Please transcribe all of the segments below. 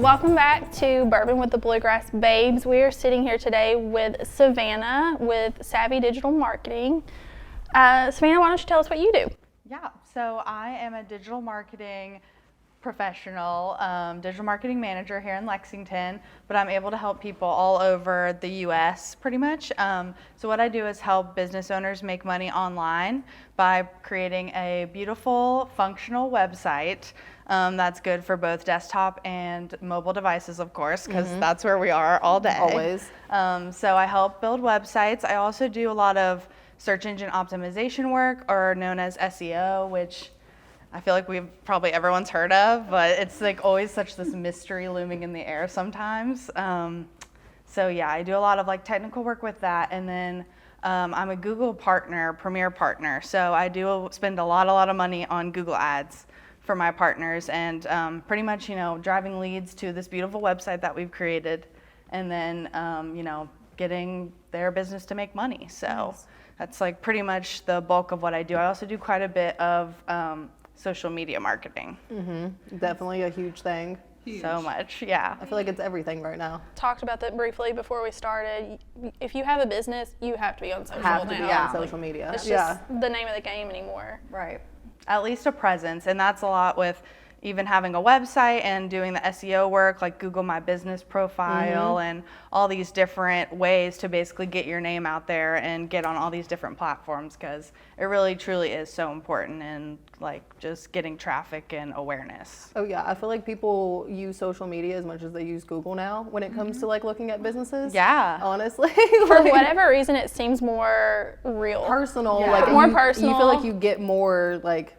Welcome back to Bourbon with the Bluegrass Babes. We are sitting here today with Savannah with Savvy Digital Marketing. Savannah, why don't you tell us what you do? Yeah, so I am a digital marketing professional, digital marketing manager here in Lexington, but I'm able to help people all over the U.S. pretty much. So what I do is help business owners make money online by creating a beautiful, functional website that's good for both desktop and mobile devices, of course, because that's where we are all day. Always. So I help build websites. I also do a lot of search engine optimization work, or known as SEO, which I feel like everyone's heard of, but it's like always such this mystery looming in the air sometimes. So yeah, I do a lot of like technical work with that, and then I'm a Google partner, premier partner. So I do spend a lot of money on Google ads for my partners, and pretty much, driving leads to this beautiful website that we've created, and then, getting their business to make money. So that's like pretty much the bulk of what I do. I also do quite a bit of social media marketing. Definitely a huge thing. So much, yeah. I feel like it's everything right now. Talked about that briefly before we started. If you have a business, you have to be on social Have to now. be on social media. It's just the name of the game anymore. Right. At least a presence, and that's a lot with even having a website and doing the SEO work, like Google My Business profile and all these different ways to basically get your name out there and get on all these different platforms, because it really truly is so important in like just getting traffic and awareness. Oh yeah, I feel like people use social media as much as they use Google now when it comes to like looking at businesses. Yeah. Honestly. For whatever reason, it seems more real. Personal. Yeah. Like More you, personal. You feel like you get more like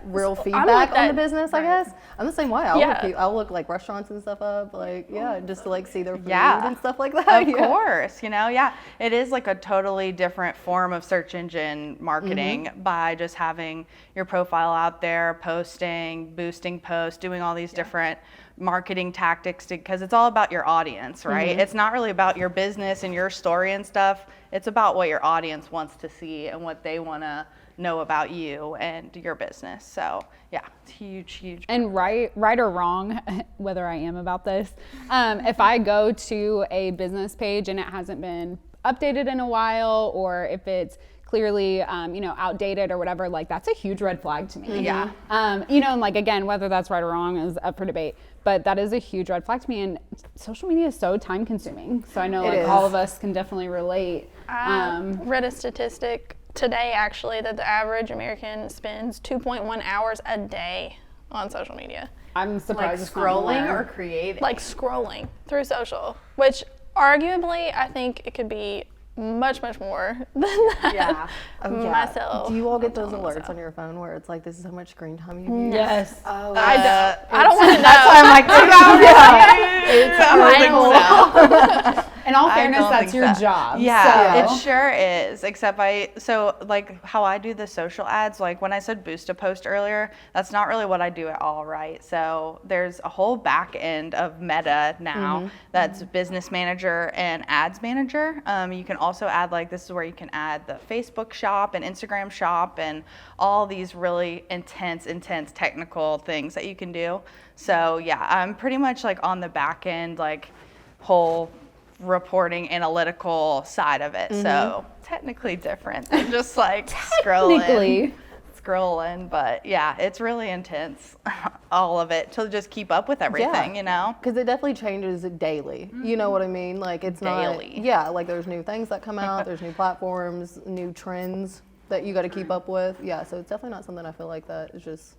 real I'm feedback like on that. the business, I guess. I'm the same way. Yeah. I'll look like restaurants and stuff up, like, just to like see their food Yeah. and stuff like that. Of course, it is like a totally different form of search engine marketing by just having your profile out there, posting, boosting posts, doing all these different marketing tactics, because it's all about your audience, right? It's not really about your business and your story and stuff. It's about what your audience wants to see and what they want to know about you and your business. So yeah, it's huge. And right or wrong, whether I am about this, if I go to a business page and it hasn't been updated in a while, or if it's clearly outdated or whatever, like that's a huge red flag to me. Yeah. And like again, whether that's right or wrong is up for debate, but that is a huge red flag to me. And social media is so time consuming. So I know like all of us can definitely relate. Read a statistic today actually that the average American spends 2.1 hours a day on social media. I'm surprised Like it's not scrolling more. or creating? Like scrolling through social, which arguably I think it could be much more than that. Yeah. Myself. Do you all get those telling alerts myself. on your phone where it's like, this is how much screen time you've used? Yes. Oh, I don't want to know. I'm like, it's horrible. In all I fairness, don't that's think your so. job. Yeah, so. it sure is. Except like how I do the social ads, like when I said boost a post earlier, that's not really what I do at all, right? So there's a whole back end of Meta now that's business manager and ads manager. You can also add, like, this is where you can add the Facebook shop and Instagram shop and all these really intense technical things that you can do. So yeah, I'm pretty much like on the back end, like whole reporting analytical side of it. So technically different than just like scrolling, but yeah, it's really intense, all of it, to just keep up with everything, Because it definitely changes daily. You know what I mean? Like it's Daily. like there's new things that come out, there's new platforms, new trends that you got to keep up with. Yeah, so it's definitely not something I feel like that is just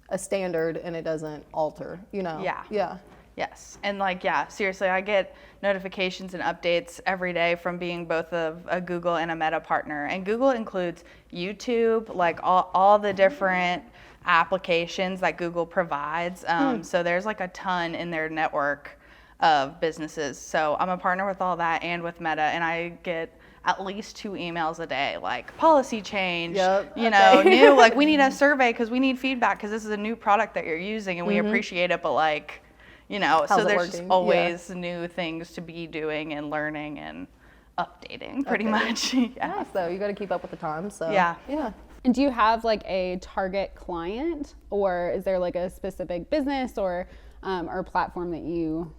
a standard and it doesn't alter, Yeah. Yes. And like, yeah, seriously, I get notifications and updates every day from being both a Google and a Meta partner. And Google includes YouTube, like all the different applications that Google provides. So there's like a ton in their network of businesses. So I'm a partner with all that and with Meta, and I get at least 2 emails a day, like policy change, new, like we need a survey because we need feedback because this is a new product that you're using and we appreciate it, but like, so there's just always new things to be doing and learning and updating pretty much. Nice though, you got to keep up with the times. So Yeah. And do you have like a target client, or is there like a specific business or or platform that you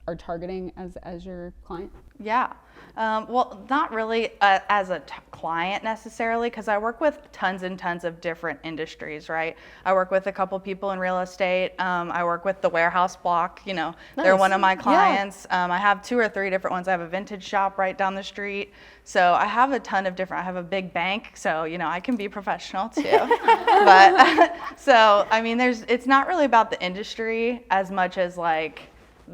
are targeting as your client? Yeah. Well, not really as a client necessarily, because I work with tons and tons of different industries, right? I work with a couple people in real estate. I work with the warehouse block, you know, they're one of my clients. I have 2 or 3 different ones. I have a vintage shop right down the street. So I have a ton of different, I have a big bank, so, you know, I can be professional too. But so, I mean, it's not really about the industry as much as like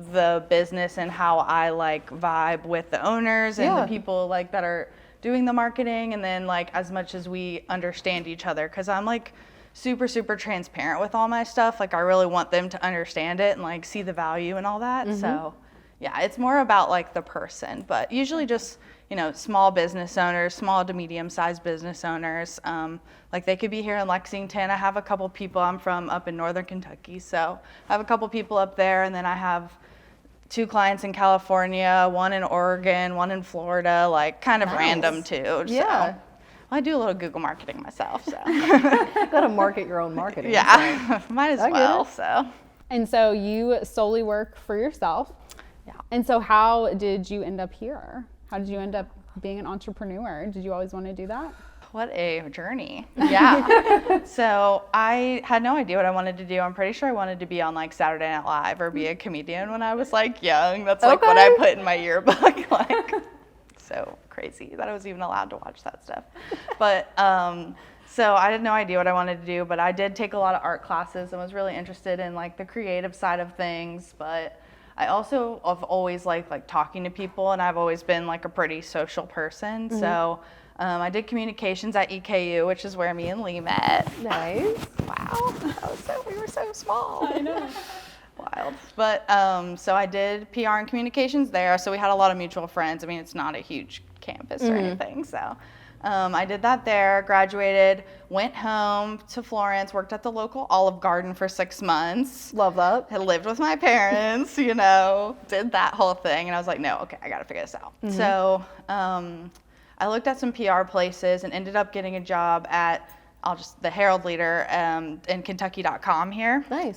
the business and how I like vibe with the owners and the people like that are doing the marketing, and then like as much as we understand each other, because I'm like super transparent with all my stuff. Like I really want them to understand it and like see the value and all that. So yeah, it's more about like the person, but usually just, you know, small business owners, small to medium sized business owners. Like they could be here in Lexington. I have a couple people, I'm from up in northern Kentucky, so I have a couple people up there, and then I have 2 clients in California, 1 in Oregon, 1 in Florida, like kind of random too. Yeah. So I do a little Google marketing myself, so. Gotta market your own marketing. Yeah, So. might as well, so. And so you solely work for yourself. Yeah. And so how did you end up here? How did you end up being an entrepreneur? Did you always want to do that? What a journey. Yeah. So I had no idea what I wanted to do. I'm pretty sure I wanted to be on like Saturday Night Live or be a comedian when I was like young. That's like what I put in my yearbook. Like, so crazy that I was even allowed to watch that stuff. But so I had no idea what I wanted to do, but I did take a lot of art classes and was really interested in like the creative side of things. But I also have always liked talking to people, and I've always been like a pretty social person. So I did communications at EKU, which is where me and Lee met. Nice. Wow. We were so small. I know. Wild. But so I did PR and communications there. So we had a lot of mutual friends. I mean, it's not a huge campus or anything. So I did that there, graduated, went home to Florence, worked at the local Olive Garden for 6 months. Love that. Had lived with my parents, you know, did that whole thing. And I was like, no, okay, I got to figure this out. So I looked at some PR places and ended up getting a job at the Herald Leader in Kentucky.com here. Nice.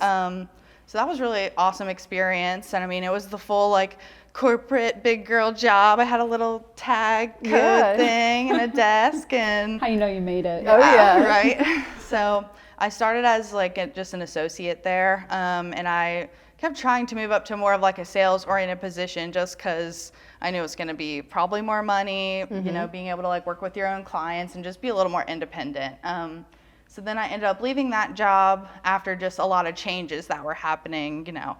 So that was really awesome experience. And I mean, it was the full like corporate big girl job. I had a little tag code thing and a desk, and How you know you made it? Oh yeah. right. So I started as like just an associate there, and I kept trying to move up to more of like a sales oriented position just because I knew it was going to be probably more money, you know, being able to like work with your own clients and just be a little more independent. So then I ended up leaving that job after just a lot of changes that were happening, you know,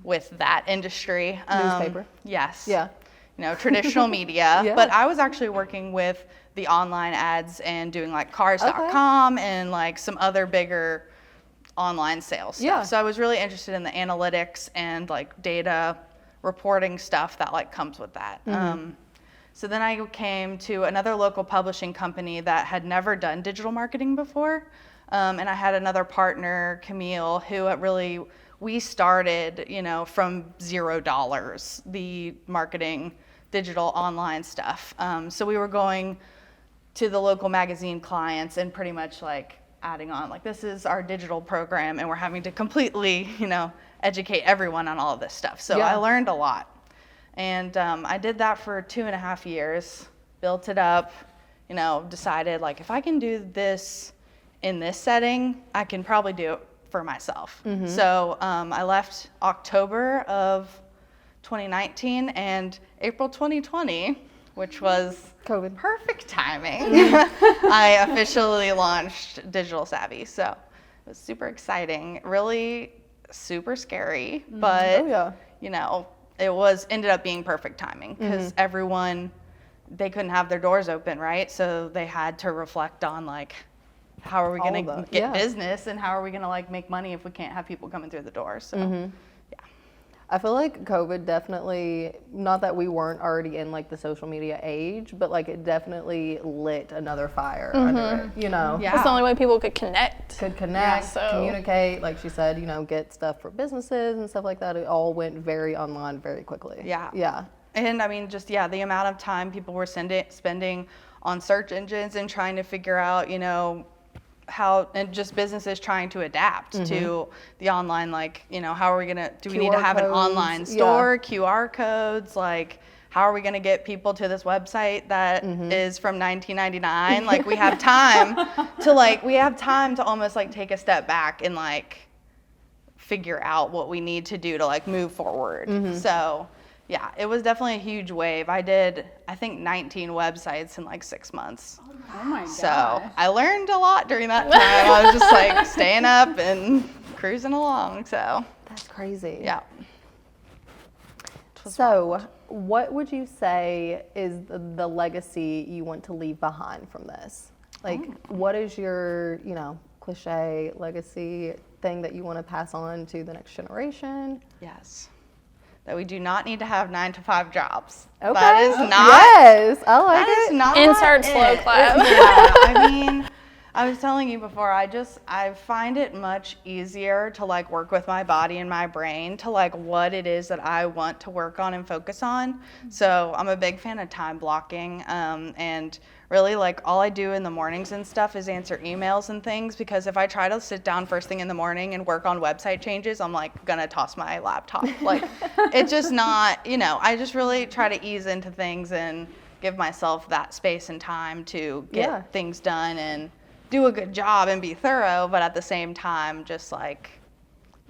with that industry. Newspaper. Yes. Yeah. You know, traditional media. Yeah. But I was actually working with the online ads and doing like cars.com and like some other bigger online sales stuff. Yeah. So I was really interested in the analytics and like data reporting stuff that like comes with that. So then I came to another local publishing company that had never done digital marketing before. And I had another partner, Camille, who we started, you know, from $0, the marketing, digital online stuff. So we were going to the local magazine clients and pretty much like adding on, like, this is our digital program, and we're having to completely, you know, educate everyone on all of this stuff. So I learned a lot. And I did that for 2.5 years, built it up, you know, decided like if I can do this in this setting, I can probably do it for myself. So I left October of 2019, and April 2020, which was COVID. Perfect timing, I officially launched Digital Savvy. So it was super exciting, really super scary, but you know, it ended up being perfect timing because everyone, they couldn't have their doors open, right? So they had to reflect on like, how are we going to get business, and how are we going to like make money if we can't have people coming through the door? So yeah. I feel like COVID definitely, not that we weren't already in like the social media age, but like it definitely lit another fire under it, you know? Yeah. It's the only way people could connect. Communicate, like she said, you know, get stuff for businesses and stuff like that. It all went very online very quickly. Yeah. Yeah. And I mean, just, the amount of time people were spending on search engines and trying to figure out, you know, how, and just businesses trying to adapt to the online, like, you know, how are we gonna, do we need QR to have an codes, online store, QR codes, like, how are we gonna get people to this website that is from 1999? Like, we have time to almost like take a step back and like figure out what we need to do to like move forward. So yeah, it was definitely a huge wave. I did, I think, 19 websites in like 6 months. Oh my gosh. So I learned a lot during that time. I was just like staying up and cruising along. So That's crazy. yeah. So, what would you say is the legacy you want to leave behind from this? Like, what is your, you know, cliche legacy thing that you want to pass on to the next generation? Yes. That we do not need to have 9-to-5 jobs. Okay. That is not. Yes, I like That it. is not. Insert slow it. clap. Yeah, I mean, I was telling you before, I find it much easier to like work with my body and my brain to like what it is that I want to work on and focus on. So I'm a big fan of time blocking, and really like all I do in the mornings and stuff is answer emails and things, because if I try to sit down first thing in the morning and work on website changes, I'm like gonna toss my laptop. Like it's just not, you know, I just really try to ease into things and give myself that space and time to get things done and do a good job and be thorough, but at the same time, just like,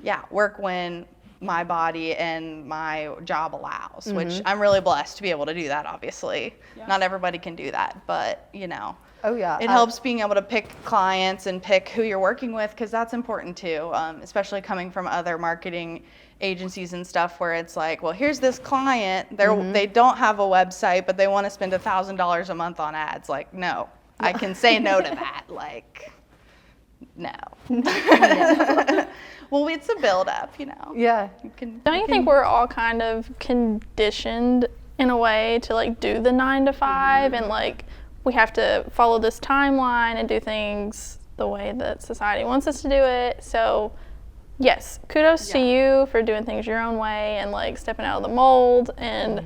yeah, work when my body and my job allows, which I'm really blessed to be able to do that, obviously. Yeah. Not everybody can do that, but, you know. Oh, yeah. It helps being able to pick clients and pick who you're working with, because that's important too, especially coming from other marketing agencies and stuff where it's like, well, here's this client, they don't have a website, but they want to spend $1,000 a month on ads. Like, no. I can say no to that. Like, no. Well, it's a build-up, you know. Yeah. Don't you think we're all kind of conditioned in a way to like do the 9-to-5 and like we have to follow this timeline and do things the way that society wants us to do it? So yes, kudos to you for doing things your own way and like stepping out of the mold and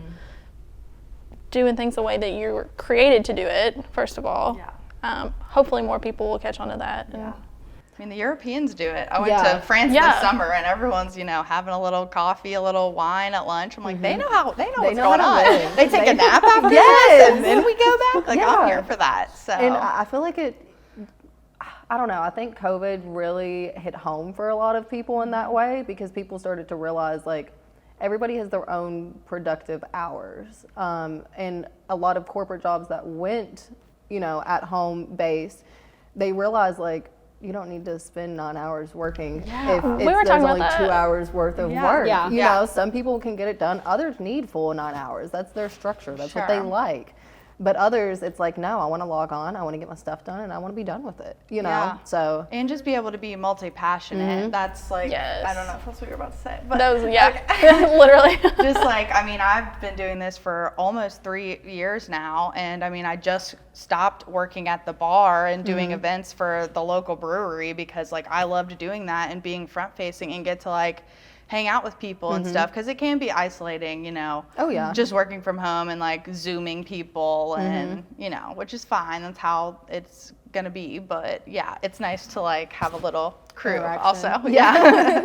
doing things the way that you were created to do it, first of all. Yeah. Hopefully more people will catch on to that. And I mean, the Europeans do it. I went to France this summer, and everyone's, you know, having a little coffee, a little wine at lunch. I'm like, they know what's going on. They take a nap after this, and then we go back. Like, I'm here for that. So. And I feel like I don't know, I think COVID really hit home for a lot of people in that way, because people started to realize, like, everybody has their own productive hours. And a lot of corporate jobs that went, you know, at home based, they realized, like, you don't need to spend 9 hours working if there's only 2 hours worth of work. Yeah. You know, some people can get it done. Others need full 9 hours. That's their structure. That's what they like. But others, it's like, no, I want to log on, I want to get my stuff done, and I want to be done with it, you know? Yeah. So. And just be able to be multi-passionate. That's like, I don't know if that's what you're about to say. But that was, literally. Just like, I mean, I've been doing this for almost 3 years now, and I mean, I just stopped working at the bar and doing events for the local brewery because like I loved doing that and being front-facing and get to like hang out with people and stuff, because it can be isolating, you know. Oh yeah. Just working from home and like Zooming people and you know, which is fine. That's how it's gonna be. But yeah, it's nice to like have a little crew also. Yeah.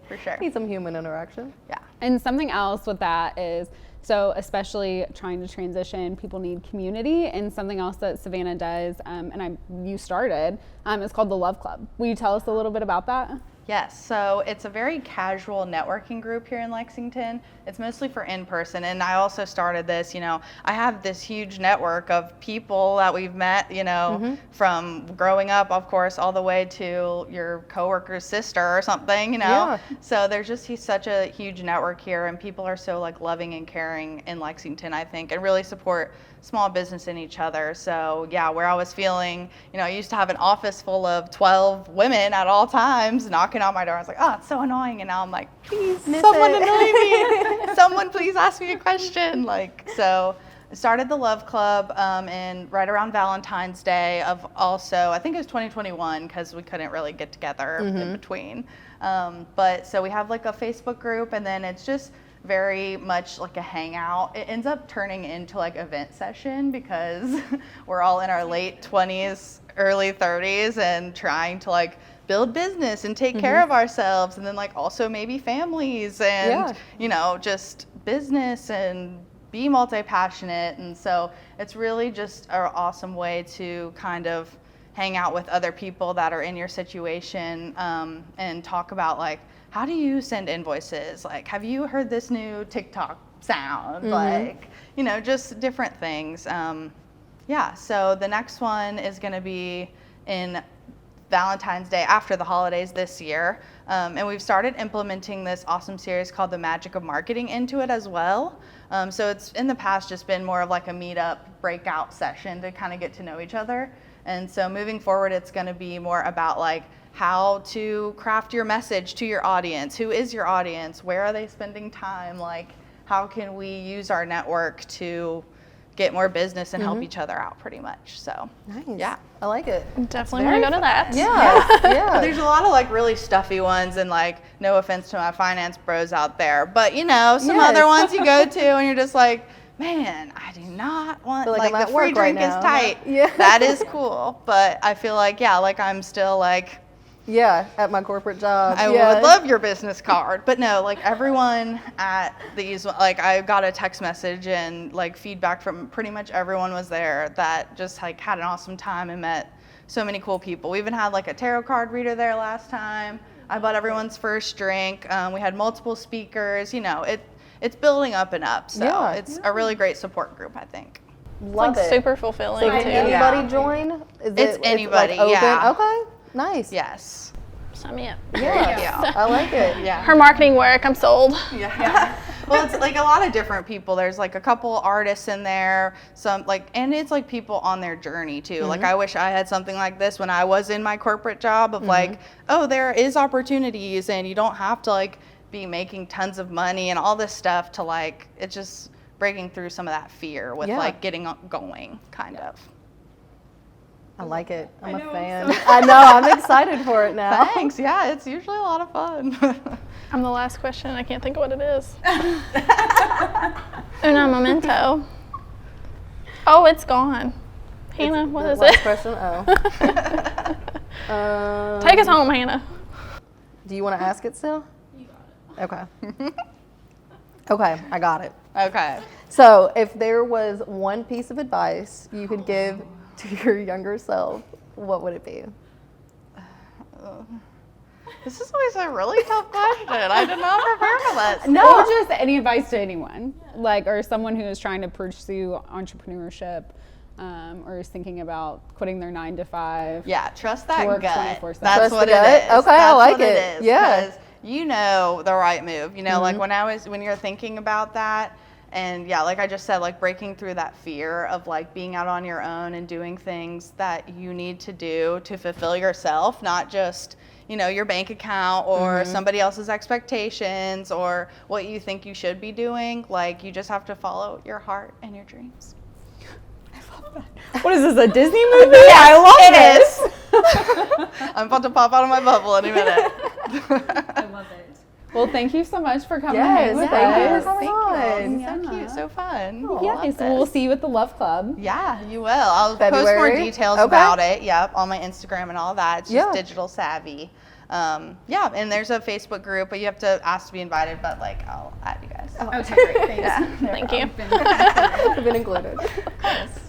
For sure. Need some human interaction. Yeah. And something else with that is, so especially trying to transition, people need community, and something else that Savannah does, and you started, is called the Love Club. Will you tell us a little bit about that? Yes, so it's a very casual networking group here in Lexington. It's mostly for in-person, and I also started this, you know, I have this huge network of people that we've met, you know, from growing up, of course, all the way to your coworker's sister or something, you know. Yeah. So there's just such a huge network here, and people are so like loving and caring in Lexington, I think, and really support small business in each other. So yeah, where I was feeling, you know, I used to have an office full of 12 women at all times knocking on my door. I was like, oh, it's so annoying. And now I'm like, please, someone annoy me. Someone please ask me a question. Like, so I started the Love Club and right around Valentine's Day of also, I think it was 2021 because we couldn't really get together in between. But so we have like a Facebook group, and then it's just very much like a hangout. It ends up turning into like event session because we're all in our late 20s, early 30s and trying to like build business and take care of ourselves, and then like also maybe families and you know, just business and be multi-passionate. And so it's really just an awesome way to kind of hang out with other people that are in your situation, and talk about like, how do you send invoices? Like, have you heard this new TikTok sound? Like, you know, just different things. Yeah, so the next one is going to be in Valentine's Day after the holidays this year. And we've started implementing this awesome series called The Magic of Marketing into it as well. So it's in the past just been more of like a meetup breakout session to kind of get to know each other. And so moving forward, it's going to be more about like how to craft your message to your audience. Who is your audience? Where are they spending time? Like, how can we use our network to get more business and help each other out pretty much. So nice. Yeah, I like it. Definitely want to go to that. Yeah. There's a lot of like really stuffy ones, and like, no offense to my finance bros out there, but you know, some other ones you go to and you're just like, man, I do not want, like the free drink is tight. Yeah. That is cool, but I feel like, yeah, like I'm still like, yeah, at my corporate job. I would love your business card. But no, like everyone at these, like I got a text message and like feedback from pretty much everyone was there that just like had an awesome time and met so many cool people. We even had like a tarot card reader there last time. I bought everyone's first drink. We had multiple speakers. You know, it's building up and up. So it's a really great support group, I think. Love it. Super fulfilling So too. can anybody join? It's anybody, like open? yeah. Okay, nice. Yes. Sign me up. Yeah, I like it. Yeah. Her marketing work, I'm sold. Yeah. Well, it's like a lot of different people. There's like a couple artists in there, some like, and it's like people on their journey too. Like I wish I had something like this when I was in my corporate job of like, oh, there is opportunities and you don't have to like be making tons of money and all this stuff to like, it's just breaking through some of that fear with like getting going kind of. I like it. I'm a fan. I know. I'm excited for it now. Thanks. Yeah, it's usually a lot of fun. I'm the last question. I can't think of what it is. Una memento. Oh, it's gone. Hannah, what is Last it? question. Oh. Take us home, Hannah. Do you want to ask it still? You got it. Okay. Okay, I got it. Okay. So, if there was one piece of advice you could give to your younger self, what would it be? This is always a really tough question. I did not prepare for this. No, or just any advice to anyone, like, or someone who is trying to pursue entrepreneurship, or is thinking about quitting their 9 to 5. Yeah, trust that Work gut. 24/7. That's Trust what the it gut? is. Okay, I That's like what it. is, Yeah. 'cause you know the right move. You know, like when you're thinking about that, and yeah, like I just said, like breaking through that fear of like being out on your own and doing things that you need to do to fulfill yourself, not just, you know, your bank account or somebody else's expectations or what you think you should be doing. Like you just have to follow your heart and your dreams. What is this, a Disney movie? I love this. I'm about to pop out of my bubble any minute. I love it. Well, thank you so much for coming Yes, hang with thank you us. for coming on. So cute, so fun. Yes, we'll see you at the Love Club. Yeah, you will. I'll post February? more details Okay. about it. Yep, on my Instagram and all that. It's just Yeah. digital savvy. Yeah, and there's a Facebook group, but you have to ask to be invited. But like, I'll add you guys. Okay, great. Thanks. Thank you. I've been included. Yes.